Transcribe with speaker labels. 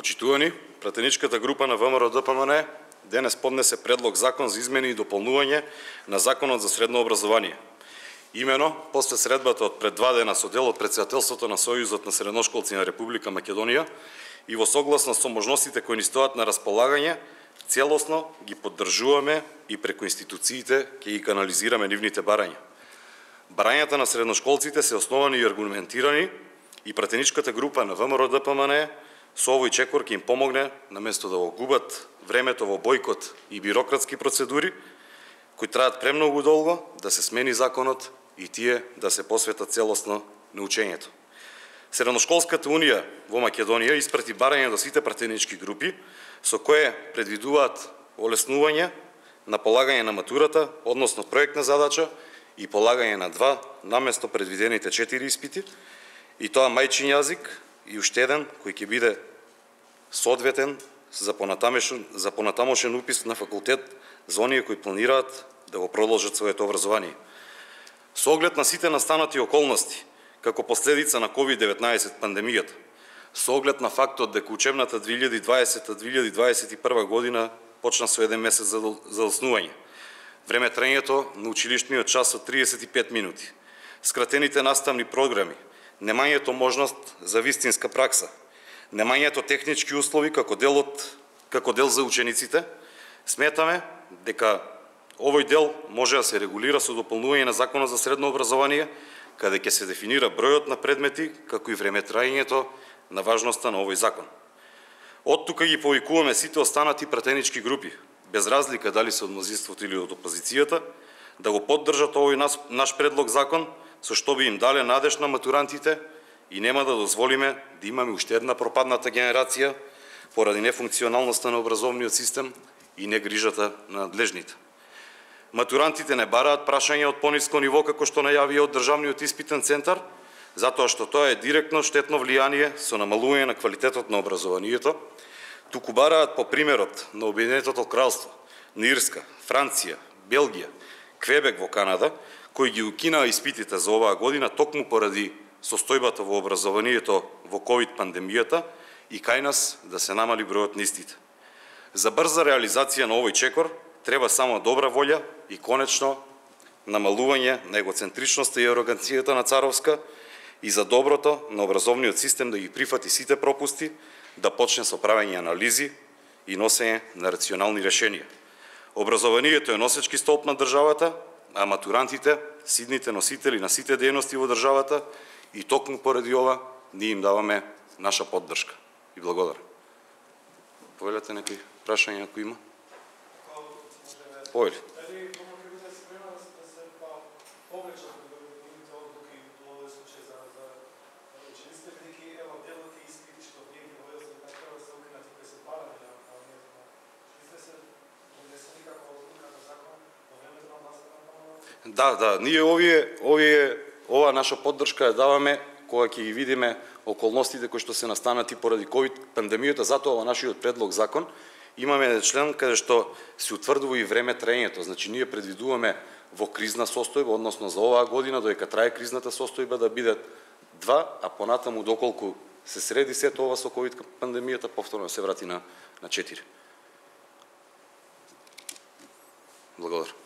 Speaker 1: Почитувани, пратеничката група на ВМРО-ДПМН денес поднесе предлог закон за измени и дополнување на Законот за средно образование. Имено, после средбата од пред 2 дена со дел од председателството на Сојузот на средношколци на Република Македонија и во согласност со можностите кои ни стојат на располагање, целосно ги поддржуваме и преку институциите ќе ги канализираме нивните барања. Барањата на средношколците се основани и аргументирани и пратеничката група на ВМРО-ДПМН со овој чекор ќе им помогне, наместо да го губат времето во бојкот и бирократски процедури, кои траат премногу долго, да се смени законот и тие да се посветат целосно на учењето. Средношколската унија во Македонија испрати барање до сите пратенички групи, со кое предвидуваат олеснување на полагање на матурата, односно проектна задача и полагање на 2 наместо предвидените 4 испити, и тоа мајчин јазик и уште еден кој ќе биде соодветен за понатамошен упис на факултет за оние кои планираат да го продолжат своето образование. Со оглед на сите настанати околности, како последица на COVID-19 пандемијата, со оглед на фактот дека учебната 2020-2021 година почна со 1 месец за основање, време траењето на училишниот час од 35 минути, скратените наставни програми, немањето можност за вистинска пракса, немањето технички услови како дел за учениците, сметаме дека овој дел може да се регулира со дополнување на Законот за средно образование, каде ќе се дефинира бројот на предмети, како и време траењето на важноста на овој закон. Од тука ги повикуваме сите останати пратенички групи, без разлика дали се од мнозинството или од опозицијата, да го поддржат овој наш предлог закон, со што би им дале надеж на матурантите и нема да дозволиме да имаме уште една пропадната генерација поради нефункционалноста на образовниот систем и негрижата на надлежните. Матурантите не бараат прашања од пониско ниво, како што најави од Државниот испитен центар, затоа што тоа е директно штетно влијание со намалување на квалитетот на образованието, туку бараат по примерот на Обединетото кралство, на Ирска, Франција, Белгија, Квебек во Канада, кои ги укинаа испитите за оваа година токму поради состојбата во образованието во ковид пандемијата и кај нас да се намали бројот на истите. За брза реализација на овој чекор треба само добра волја и конечно намалување на егоцентричноста и ароганцијата на Царовска и за доброто на образовниот систем да ги прифати сите пропусти, да почне со правење анализи и носење на рационални решенија. Образованието е носечки столб на државата, а матурантите сидните носители на сите дејности во државата и токму поради ова ние им даваме наша поддршка. И благодарам. Повелете некои прашања ако има? Повели. Да, ние ова наша поддршка ја даваме кога ќе ги видиме околностите кои што се настанати поради ковид пандемијата, затоа во нашиот предлог закон имаме член каде што се утврдува и време траењето. Значи ние предвидуваме во кризна состојба, односно за оваа година додека трае кризната состојба да бидат 2, а понатаму доколку се среди сето ова со ковид пандемијата повторно се врати на 4. Благодарам.